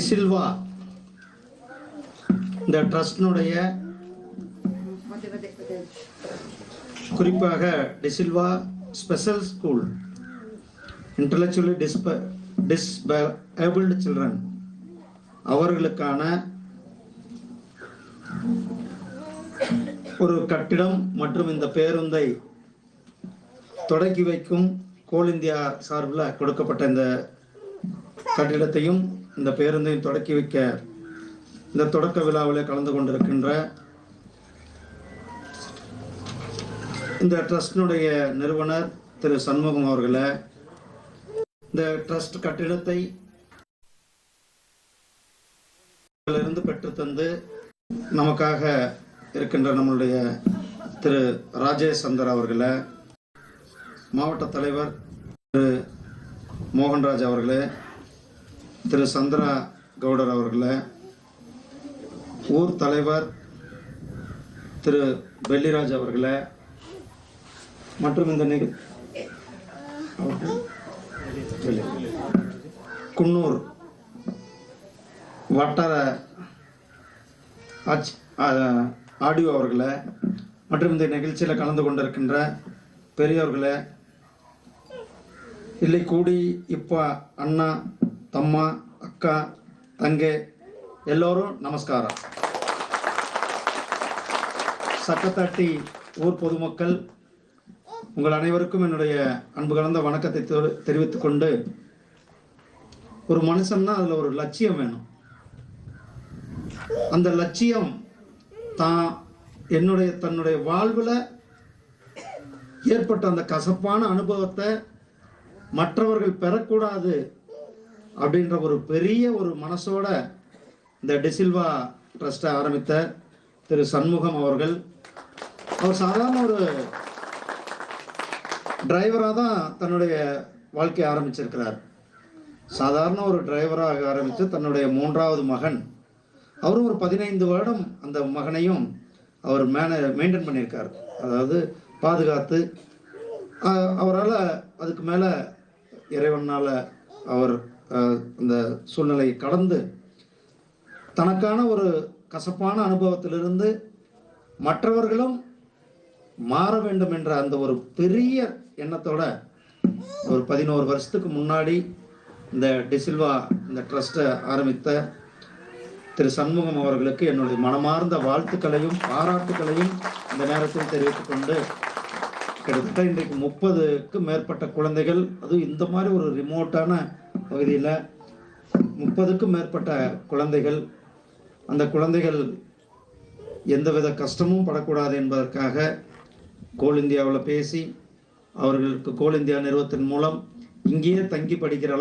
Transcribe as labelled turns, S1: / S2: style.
S1: சில்வா இந்த ட்ரஸ்டினுடைய குறிப்பாக De Silva special school intellectually disabled children அவர்களுக்கான ஒரு கட்டிடம் மற்றும் இந்த பேருந்தை தொடக்கி வைக்கும் கோல் இந்தியா சார்பில் கொடுக்கப்பட்ட இந்த கட்டிடத்தையும் இந்த பேருந்தையும் தொடக்கி வைக்க இந்த தொடக்க விழாவில் கலந்து கொண்டிருக்கின்ற இந்த ட்ரஸ்டினுடைய நிறுவனர் திரு சண்முகம் அவர்களை, இந்த ட்ரஸ்ட் கட்டிடத்தை இருந்து பெற்றுத்தந்து நமக்காக இருக்கின்ற நம்மளுடைய திரு ராஜேஷ் சந்தர் அவர்களை, மாவட்ட தலைவர் திரு மோகன்ராஜ் அவர்களே, திரு சந்திரா கவுடர் அவர்களே, ஊர் தலைவர் திரு பெல்லிராஜ் அவர்களே மற்றும் இந்த குன்னூர் வட்டார ஆடியோ அவர்களே மற்றும் இந்த நிகழ்ச்சியில் கலந்து கொண்டிருக்கின்ற பெரியவர்களே, இல்லை கூடி இப்பா அண்ணா தம்மா அக்கா தங்கை எல்லோரும் நமஸ்காரம். சக்கத்தாட்டி ஊர் பொதுமக்கள் உங்கள் அனைவருக்கும் என்னுடைய அன்பு கலந்த வணக்கத்தை தெரிவித்துக் கொண்டு, ஒரு மனுஷன்னா அதில் ஒரு லட்சியம் வேணும். அந்த லட்சியம் தன்னுடைய வாழ்வில் ஏற்பட்ட அந்த கசப்பான அனுபவத்தை மற்றவர்கள் பெறக்கூடாது அப்படின்ற ஒரு பெரிய ஒரு மனசோட இந்த டிசில்வா ட்ரஸ்ட்டை ஆரம்பித்த திரு சண்முகம் அவர்கள், அவர் சாதாரண ஒரு டிரைவராக தான் தன்னுடைய வாழ்க்கையை ஆரம்பிச்சிருக்கிறார். சாதாரண ஒரு டிரைவராக ஆரம்பித்து தன்னுடைய 3வது மகன், அவரும் ஒரு 15 வருடம் அந்த மகனையும் அவர் மெயின்டைன் பண்ணியிருக்கார். அதாவது பாதுகாத்து அவரால் அதுக்கு மேலே இறைவனால் அவர் அந்த சூழ்நிலை கடந்து தனக்கான ஒரு கசப்பான அனுபவத்திலிருந்து மற்றவர்களும் மாற வேண்டும் என்ற அந்த ஒரு பெரிய எண்ணத்தோட ஒரு 11 வருஷத்துக்கு முன்னாடி இந்த டிசில்வா இந்த ட்ரஸ்ட்டை ஆரம்பித்த திரு சண்முகம் அவர்களுக்கு என்னுடைய மனமார்ந்த வாழ்த்துக்களையும் பாராட்டுக்களையும் இந்த நேரத்தில் தெரிவித்துக் கொண்டு, கிட்டத்தட்ட இன்றைக்கு 30க்கும் மேற்பட்ட குழந்தைகள், அதுவும் இந்த மாதிரி ஒரு ரிமோட்டான பகுதியில் 30க்கும் மேற்பட்ட குழந்தைகள், அந்த குழந்தைகள் எந்தவித கஷ்டமும் படக்கூடாது என்பதற்காக கோல் இந்தியாவில் பேசி அவர்களுக்கு கோல் இந்தியா நிறுவனத்தின் மூலம் இங்கேயே தங்கி படிக்கிற அளவு